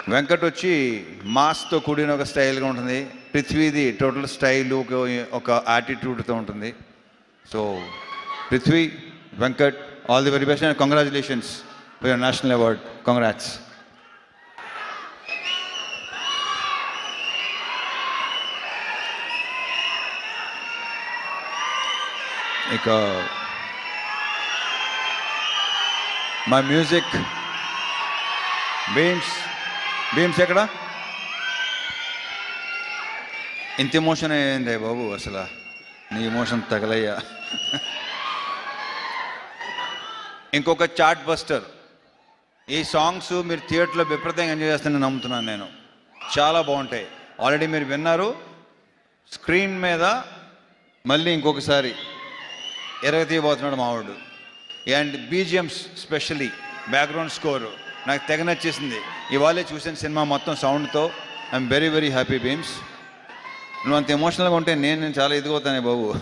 వెంకట్ వచ్చి మాస్తో కూడిన ఒక స్టైల్గా ఉంటుంది. పృథ్వీది టోటల్ స్టైల్ ఒక యాటిట్యూడ్తో ఉంటుంది. So Prithvi, Venkat, all the very best and congratulations for your national award. Congrats. ఇక మా మ్యూజిక్ భీమ్స్ ఎక్కడ? ఇంత ఎమోషన్ అయ్యింది బాబు, అసలు నీ ఎమోషన్ తగలయ్యా. ఇంకొక చార్ట్ బస్టర్. ఈ సాంగ్స్ మీరు థియేటర్లో విపరీతంగా ఎంజాయ్ చేస్తానని నమ్ముతున్నాను నేను. చాలా బాగుంటాయి. ఆల్రెడీ మీరు విన్నారు. స్క్రీన్ మీద మళ్ళీ ఇంకొకసారి ఎరగతీయబోతున్నాడు మావాడు. అండ్ బీజిఎమ్స్ స్పెషలీ బ్యాక్గ్రౌండ్ స్కోరు నాకు తెగ నచ్చేసింది. ఇవాళే చూసిన సినిమా మొత్తం సౌండ్తో. I'm very very happy Bheems. నువ్వు అంత ఎమోషనల్గా ఉంటే నేను చాలా ఎదిగవుతానే బాబు.